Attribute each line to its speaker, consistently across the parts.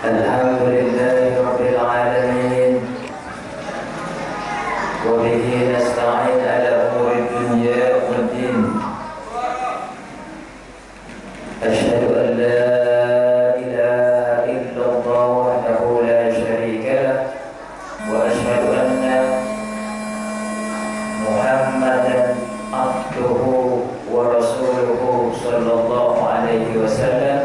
Speaker 1: الحمد لله رب العالمين وبه نستعين على أمور الدنيا والدين أشهد أن لا إله إلا الله وحده لا شريك له وأشهد أن محمدا عبده ورسوله صلى الله عليه وسلم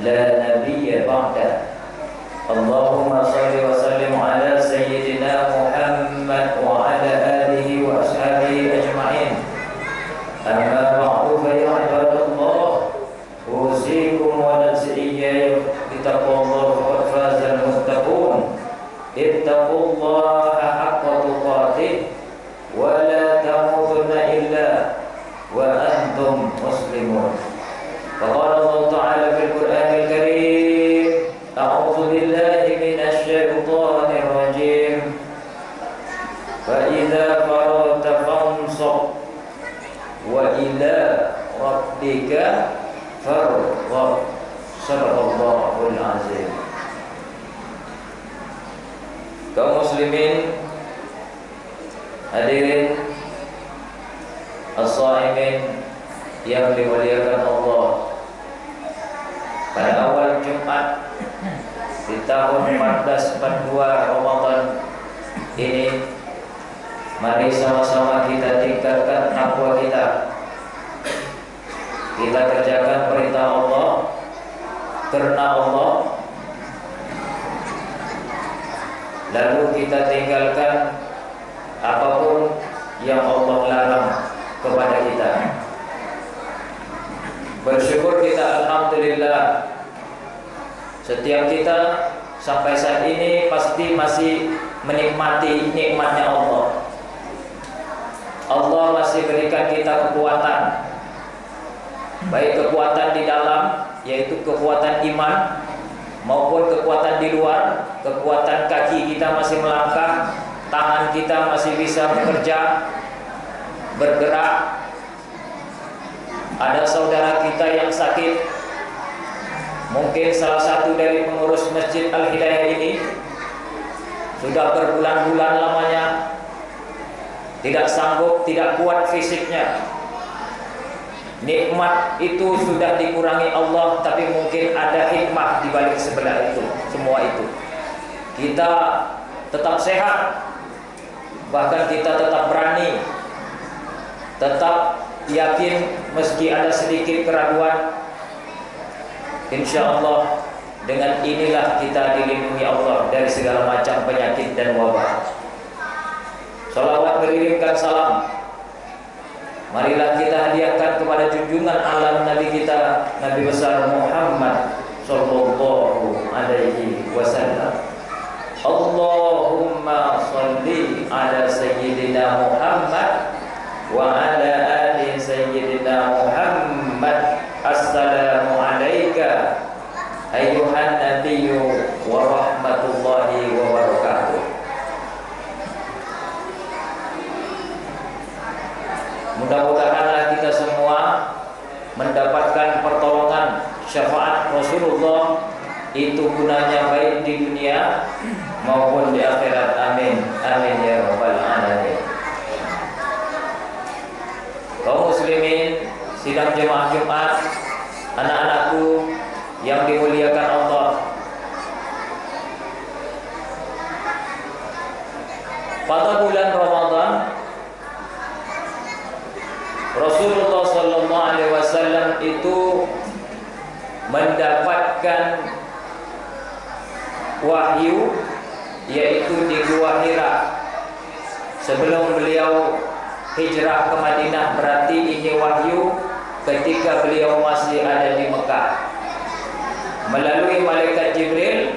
Speaker 1: لا نبي بعده اللهم صل وسلم على سيدنا محمد وعلى آله وأصحابه أجمعين أما بعد فيا عباد الله أوصيكم ونفسي إياي بتقوى الله فقد فاز المتقون اتقوا الله حق تقاته ولا تموتن إلا وأنتم مسلمون فقال الله تعالى في القرآن الكريم أعوذ بالله من الشيطان الرجيم فإذا فرغت فانصب وإلى ربك فارغب صدق الله العظيم. Kaum muslimin, hadirin as-shaimin yang dimuliakan Allah, pada awal Jumat di tahun 1442 Ramadan ini, mari sama-sama kita tingkatkan takwa kita. Kita kerjakan perintah Allah karena Allah, lalu kita tinggalkan apapun yang Allah larang kepada kita. Bersyukur kita, alhamdulillah, setiap kita sampai saat ini pasti masih menikmati nikmatnya Allah. Allah masih berikan kita kekuatan, baik kekuatan di dalam, yaitu kekuatan iman, maupun kekuatan di luar, kekuatan kaki kita masih melangkah, tangan kita masih bisa bekerja, bergerak. Ada saudara kita yang sakit, mungkin salah satu dari pengurus Masjid Al-Hidayah ini sudah berbulan-bulan lamanya tidak sanggup, tidak kuat fisiknya. Nikmat itu sudah dikurangi Allah, tapi mungkin ada hikmah di balik sebelah itu, semua itu. Kita tetap sehat, bahkan kita tetap berani, tetap yakin meski ada sedikit keraguan. Insya Allah dengan inilah kita dilindungi Allah dari segala macam penyakit dan wabah. Salawat mengirimkan salam, marilah kita hadiahkan kepada junjungan alam Nabi kita, Nabi besar Muhammad sallallahu alaihi wasallam. Allahumma sholli ala sayyidina Muhammad wa ala ali sayyidina Muhammad. Assalamu alayka ayyuhan nabiyyu wa rahmatullahi wa barakatuh. Mudah-mudahanlah kita semua mendapatkan pertolongan syafaat Rasulullah, itu gunanya baik di dunia maupun di akhirat. Amin amin ya rabbal alamin. Kaum muslimin, sidang jemaah Jumat, anak-anakku yang dimuliakan Allah, pada bulan Ramadan Rasulullah sallallahu alaihi wasallam itu mendapatkan wahyu, yaitu di Gua Hira. Sebelum beliau hijrah ke Madinah, berarti ini wahyu ketika beliau masih ada di Mekah. Melalui malaikat Jibril,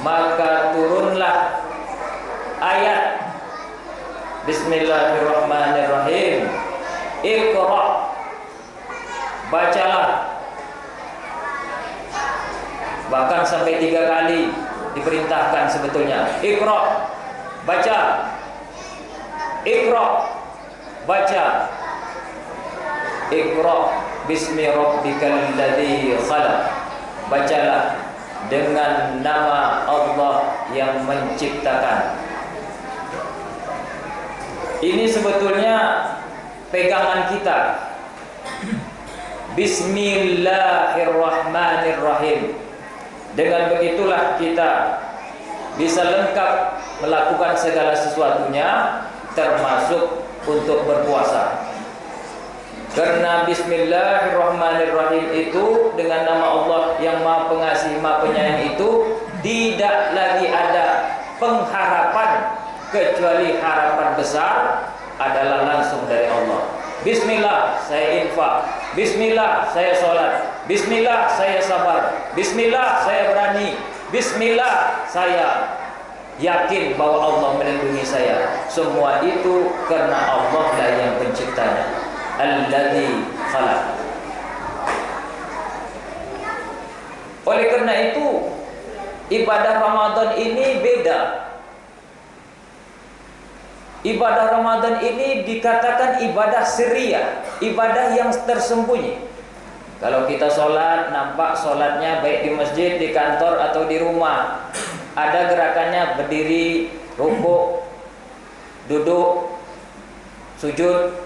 Speaker 1: maka turunlah ayat Bismillahirrahmanirrahim. Iqra, bacalah. Bahkan sampai 3 kali diperintahkan sebetulnya. Iqra, baca. Iqra, baca. Iqra bismi rabbikal ladzi khalaq. Bacalah dengan nama Allah yang menciptakan. Ini sebetulnya pegangan kita. Bismillahirrahmanirrahim. Dengan begitulah kita bisa lengkap melakukan segala sesuatunya, termasuk untuk berpuasa. Karena Bismillahirrahmanirrahim itu dengan nama Allah yang Maha Pengasih, Maha Penyayang itu tidak lagi ada pengharapan, kecuali harapan besar adalah langsung dari Allah. Bismillah saya infak, Bismillah saya sholat, Bismillah saya sabar, Bismillah saya berani, Bismillah saya yakin bahwa Allah melindungi saya. Semua itu karena Allah lah yang penciptanya. Alladzi khalaq. Oleh karena itu ibadah Ramadan ini beda. Ibadah Ramadan ini dikatakan ibadah sirriyah, ibadah yang tersembunyi. Kalau kita sholat, nampak sholatnya baik di masjid, di kantor atau di rumah. Ada gerakannya berdiri, rukuk, duduk, sujud.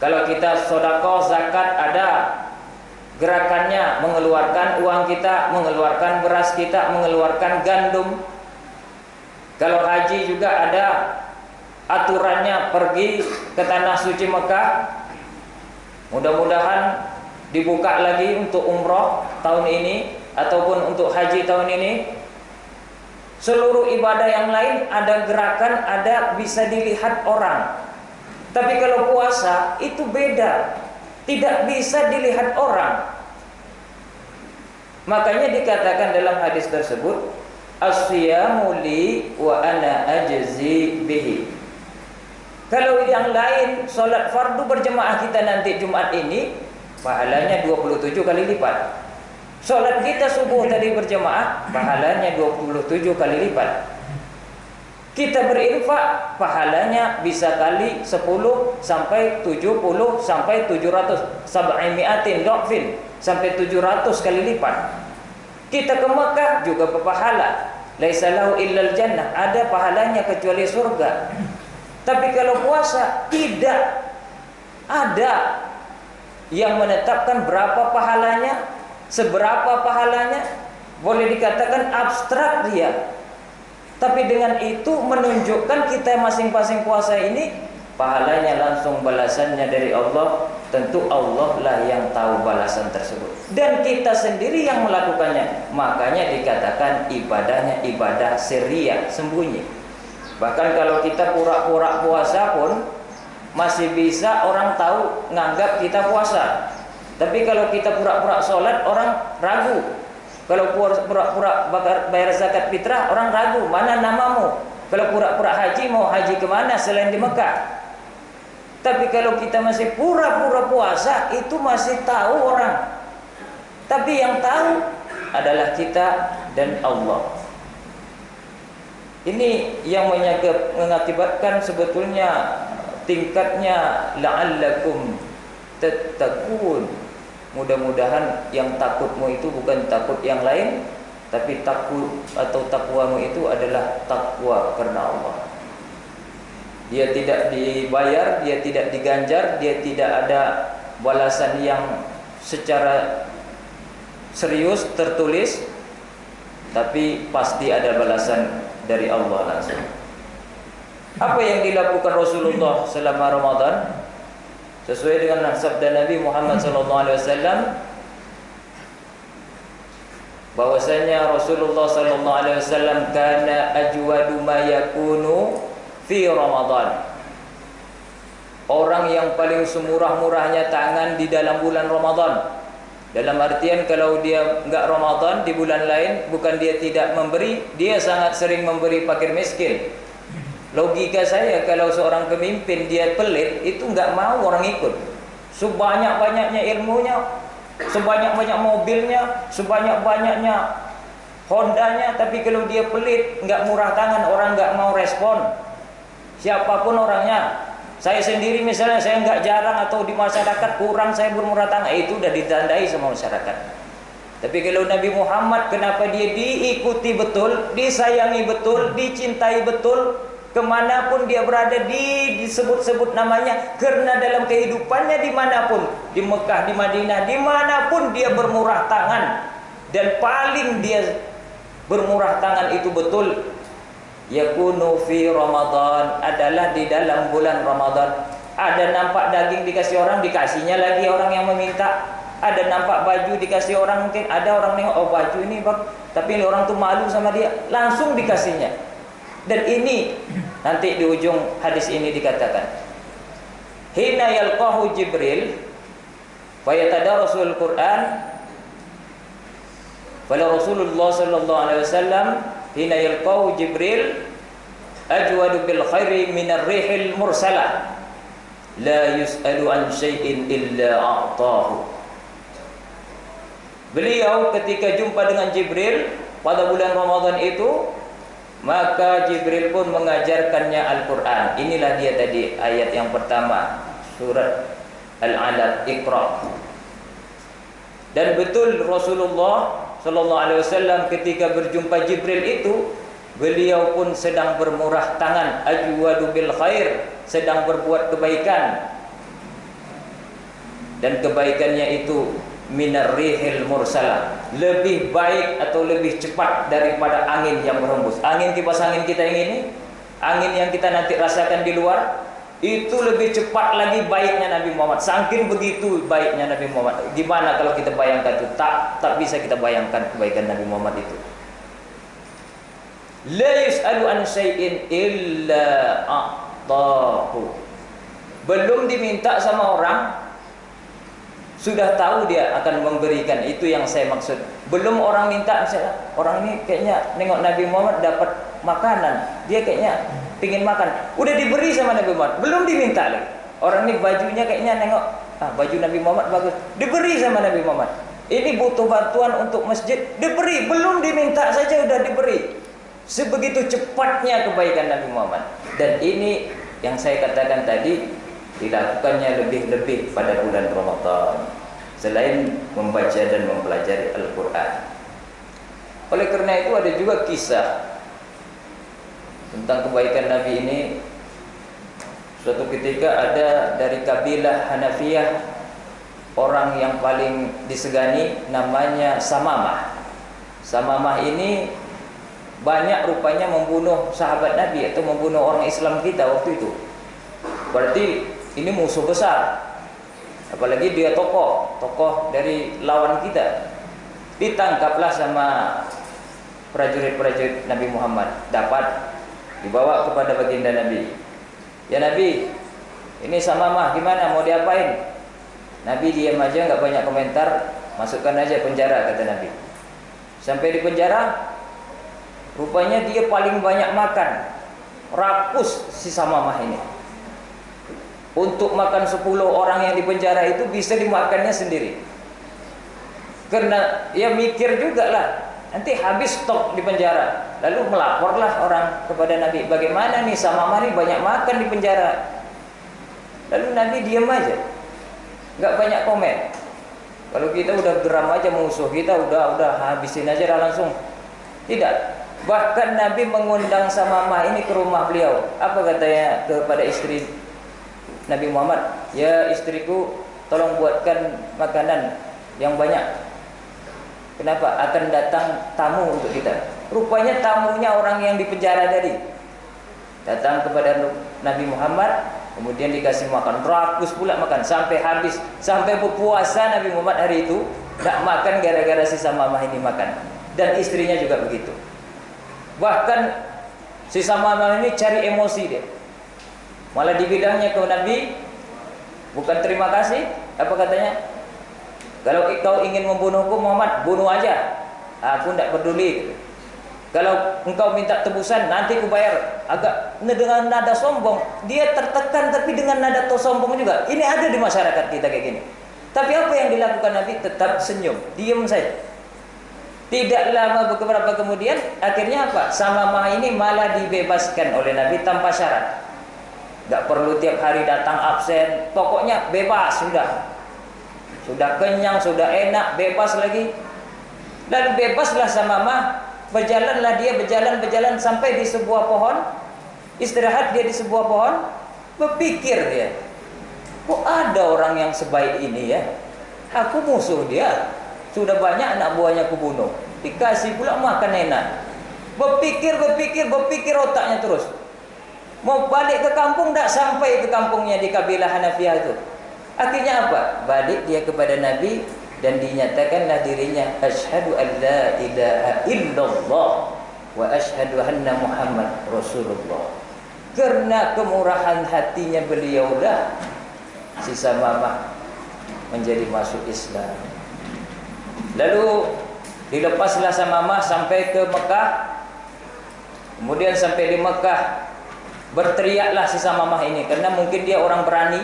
Speaker 1: Kalau kita sedekah, zakat, ada gerakannya, mengeluarkan uang kita, mengeluarkan beras kita, mengeluarkan gandum. Kalau haji juga ada aturannya, pergi ke tanah suci Mekah. Mudah-mudahan dibuka lagi untuk umroh tahun ini ataupun untuk haji tahun ini. Seluruh ibadah yang lain ada gerakan, ada bisa dilihat orang. Tapi kalau puasa itu beda, tidak bisa dilihat orang. Makanya dikatakan dalam hadis tersebut, as-siyamu li wa ana ajzi bihi. Kalau yang lain sholat fardu berjemaah kita nanti Jumat ini pahalanya 27 kali lipat. Sholat kita subuh tadi berjemaah pahalanya 27 kali lipat. Kita berinfak pahalanya bisa kali 10 sampai 70 sampai 700 sab'imiatin dhafin sampai 700 kali lipat. Kita ke Mekah juga berpahala. Laisa lahu illal jannah, ada pahalanya kecuali surga. Tapi kalau puasa tidak ada yang menetapkan berapa pahalanya, seberapa pahalanya, boleh dikatakan abstrak dia. Tapi dengan itu menunjukkan kita masing-masing puasa ini pahalanya langsung balasannya dari Allah. Tentu Allah lah yang tahu balasan tersebut. Dan kita sendiri yang melakukannya. Makanya dikatakan ibadahnya ibadah sirriyah, sembunyi. Bahkan kalau kita pura-pura puasa pun masih bisa orang tahu nganggap kita puasa. Tapi kalau kita pura-pura sholat orang ragu. Kalau pura-pura bayar zakat fitrah orang ragu, mana namamu? Kalau pura-pura haji mau haji kemana selain di Mekah? Tapi kalau kita masih pura-pura puasa itu masih tahu orang. Tapi yang tahu adalah kita dan Allah. Ini yang mengakibatkan sebetulnya tingkatnya la'allakum tattaqun. Mudah-mudahan yang takutmu itu bukan takut yang lain, tapi takut atau takwamu itu adalah takwa karena Allah. Dia tidak dibayar, dia tidak diganjar, dia tidak ada balasan yang secara serius tertulis, tapi pasti ada balasan dari Allah langsung. Apa yang dilakukan Rasulullah selama Ramadan? Sesuai dengan sabda Nabi Muhammad SAW, bahwasanya Rasulullah SAW kana ajwadu ma yakunu fi Ramadan. Orang yang paling semurah-murahnya tangan di dalam bulan Ramadan. Dalam artian kalau dia enggak Ramadan di bulan lain, bukan dia tidak memberi, dia sangat sering memberi fakir miskin. Logika saya kalau seorang pemimpin dia pelit, itu enggak mau orang ikut. Sebanyak-banyaknya ilmunya, sebanyak-banyak mobilnya, sebanyak-banyaknya Hondanya, tapi kalau dia pelit, enggak murah tangan, orang enggak mau respon. Siapapun orangnya. Saya sendiri misalnya, saya enggak jarang atau di masyarakat kurang saya bermurah tangan, itu udah ditandai sama masyarakat. Tapi kalau Nabi Muhammad, kenapa dia diikuti betul, disayangi betul, dicintai betul, kemanapun dia berada disebut-sebut namanya, karena dalam kehidupannya dimanapun, di Mekah, di Madinah, dimanapun dia bermurah tangan, dan paling dia bermurah tangan itu betul, yakunu fi Ramadan, adalah di dalam bulan Ramadan. Ada nampak daging dikasih orang, dikasihnya lagi orang yang meminta. Ada nampak baju dikasih orang, mungkin ada orang nengok, oh baju ini bang, tapi orang tuh malu sama dia, langsung dikasihnya. Dan ini nanti di ujung hadis ini dikatakan, hina yalqahu Jibril fa yatadarasul Quran, fala Rasulullah sallallahu alaihi wasallam hina yalqahu Jibril ajwadu bil khairi minar rihil mursalah la yus'alu an syai'in illa a'tahu. Beliau ketika jumpa dengan Jibril pada bulan Ramadan itu, maka Jibril pun mengajarkannya Al-Quran. Inilah dia tadi ayat yang pertama, surat Al-Alaq, Iqra. Dan betul Rasulullah sallallahu alaihi wasallam ketika berjumpa Jibril itu, beliau pun sedang bermurah tangan, ajwadu bil khair, sedang berbuat kebaikan. Dan kebaikannya itu minar rihil mursalah, lebih baik atau lebih cepat daripada angin yang berhembus. Angin, kipas angin kita yang ini, angin yang kita nanti rasakan di luar, itu lebih cepat lagi baiknya Nabi Muhammad. Saking begitu baiknya Nabi Muhammad. Gimana kalau kita bayangkan itu? Tak bisa kita bayangkan kebaikan Nabi Muhammad itu. La yus'alu an syai'in illa a'tahu. Belum diminta sama orang, sudah tahu dia akan memberikan. Itu yang saya maksud. Belum orang minta, misalnya orang ini kayaknya nengok Nabi Muhammad dapat makanan, dia kayaknya pingin makan, udah diberi sama Nabi Muhammad, belum diminta lagi. Orang ini bajunya kayaknya nengok, baju Nabi Muhammad bagus, diberi sama Nabi Muhammad. Ini butuh bantuan untuk masjid, diberi. Belum diminta saja udah diberi. Sebegitu cepatnya kebaikan Nabi Muhammad. Dan ini yang saya katakan tadi, dilakukannya lebih-lebih pada bulan Ramadan, selain membaca dan mempelajari Al-Quran. Oleh karena itu ada juga kisah tentang kebaikan Nabi ini. Suatu ketika ada dari kabilah Hanafiyah orang yang paling disegani, namanya Samamah. Samamah ini banyak rupanya membunuh sahabat Nabi atau membunuh orang Islam kita waktu itu. Berarti ini musuh besar. Apalagi dia tokoh dari lawan kita. Ditangkaplah sama prajurit-prajurit Nabi Muhammad, dapat dibawa kepada baginda Nabi. Ya Nabi, ini Samamah gimana, mau diapain? Nabi diam aja, nggak banyak komentar. Masukkan aja penjara, kata Nabi. Sampai di penjara, rupanya dia paling banyak makan. Rakus si Samamah ini. Untuk makan 10 orang yang di penjara itu bisa dimakannya sendiri. Karena ya mikir juga lah, nanti habis stok di penjara. Lalu melaporlah orang kepada Nabi, bagaimana nih Samamah ini banyak makan di penjara. Lalu Nabi diam aja, nggak banyak komen. Kalau kita udah geram aja musuh kita, udah habisin aja langsung. Tidak. Bahkan Nabi mengundang Samamah ini ke rumah beliau. Apa katanya kepada istri Nabi Muhammad? Ya istriku, tolong buatkan makanan yang banyak. Kenapa? Akan datang tamu untuk kita. Rupanya tamunya orang yang di penjara tadi. Datang kepada Nabi Muhammad, kemudian dikasih makan. Rakus pula makan sampai habis. Sampai berpuasa Nabi Muhammad hari itu tak makan gara-gara si Samamah ini makan. Dan istrinya juga begitu. Bahkan si Samamah ini cari emosi dia. Malah dibilangnya ke Nabi, bukan terima kasih, apa katanya? Kalau engkau ingin membunuhku Muhammad, bunuh aja, aku tidak peduli. Kalau engkau minta tebusan, nanti aku bayar. Agak dengan nada sombong, dia tertekan tapi dengan nada sombong juga. Ini ada di masyarakat kita kayak gini. Tapi apa yang dilakukan Nabi? Tetap senyum, diam saja. Tidak lama beberapa kemudian, akhirnya apa? Samamah ini malah dibebaskan oleh Nabi tanpa syarat. Gak perlu tiap hari datang absen, pokoknya bebas sudah. Sudah kenyang, sudah enak, bebas lagi. Lalu bebaslah sama mah, berjalanlah dia, berjalan sampai di sebuah pohon, istirahat dia di sebuah pohon, berpikir dia, kok ada orang yang sebaik ini ya? Aku musuh dia, sudah banyak anak buahnya aku bunuh, dikasih pula makan enak. Berpikir otaknya terus. Mau balik ke kampung, tak sampai ke kampungnya di kabilah Hanafiyah itu. Akhirnya apa? Balik dia kepada Nabi dan dinyatakanlah dirinya, asyhadu an la ilaha illallah wa asyhadu anna Muhammad Rasulullah. Karena kemurahan hatinya beliaulah si Samamah menjadi masuk Islam. Lalu dilepaslah Samamah sampai ke Mekah. Kemudian sampai di Mekah, berteriaklah si Samamah ini, karena mungkin dia orang berani.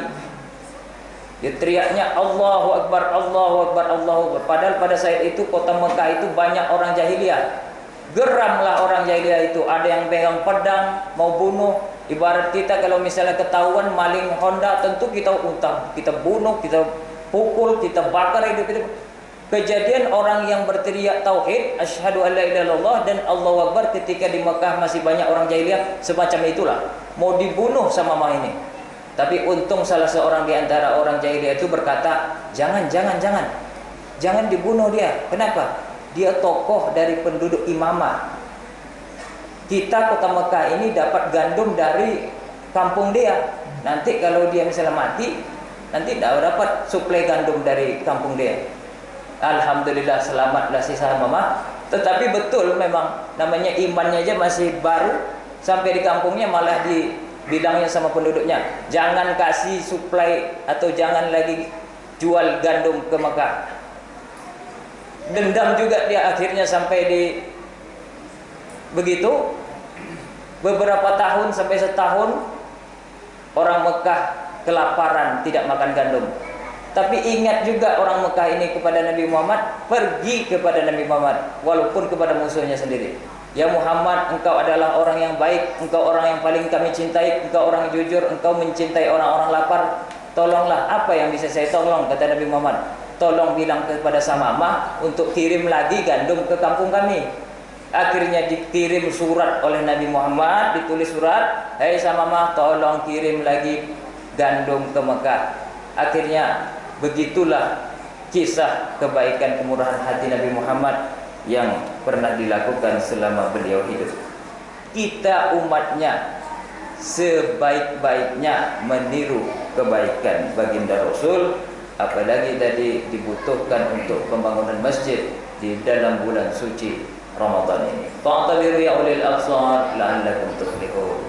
Speaker 1: Dia teriaknya Allahu Akbar, Allahu Akbar, Allahu Akbar. Padahal pada saat itu kota Mekah itu banyak orang jahiliyah. Geramlah orang jahiliyah itu. Ada yang pegang pedang mau bunuh. Ibarat kita kalau misalnya ketahuan maling Honda, tentu kita utang, kita bunuh, kita pukul, kita bakar hidup. Kejadian orang yang berteriak tauhid, asyhadu an la ilaha illallah dan Allahu Akbar ketika di Mekah masih banyak orang jahiliyah semacam itulah. Mau dibunuh sama Samamah ini. Tapi untung salah seorang di antara orang jahiliyah itu berkata, jangan dibunuh dia. Kenapa? Dia tokoh dari penduduk Imamah. Kita kota Mekah ini dapat gandum dari kampung dia. Nanti kalau dia misalnya mati, nanti tidak dapat suplai gandum dari kampung dia. Alhamdulillah selamatlah si Samamah. Tetapi betul memang namanya imannya aja masih baru, sampai di kampungnya malah dibilangnya sama penduduknya, jangan kasih suplai atau jangan lagi jual gandum ke Mekah. Dendam juga dia akhirnya sampai di begitu. Beberapa tahun sampai setahun orang Mekah kelaparan, tidak makan gandum. Tapi ingat juga orang Mekah ini kepada Nabi Muhammad, pergi kepada Nabi Muhammad walaupun kepada musuhnya sendiri. Ya Muhammad, engkau adalah orang yang baik, engkau orang yang paling kami cintai, engkau orang yang jujur, engkau mencintai orang-orang lapar. Tolonglah, apa yang bisa saya tolong, kata Nabi Muhammad. Tolong bilang kepada Samamah untuk kirim lagi gandum ke kampung kami. Akhirnya dikirim surat oleh Nabi Muhammad, ditulis surat, "Hai Samamah, tolong kirim lagi gandum ke Mekah." Akhirnya begitulah kisah kebaikan kemurahan hati Nabi Muhammad yang pernah dilakukan selama beliau hidup. Kita umatnya sebaik-baiknya meniru kebaikan baginda Rasul, apalagi tadi dibutuhkan untuk pembangunan masjid di dalam bulan suci Ramadan ini. Fa'tabiru ya ulil absar la'allakum tuflihun.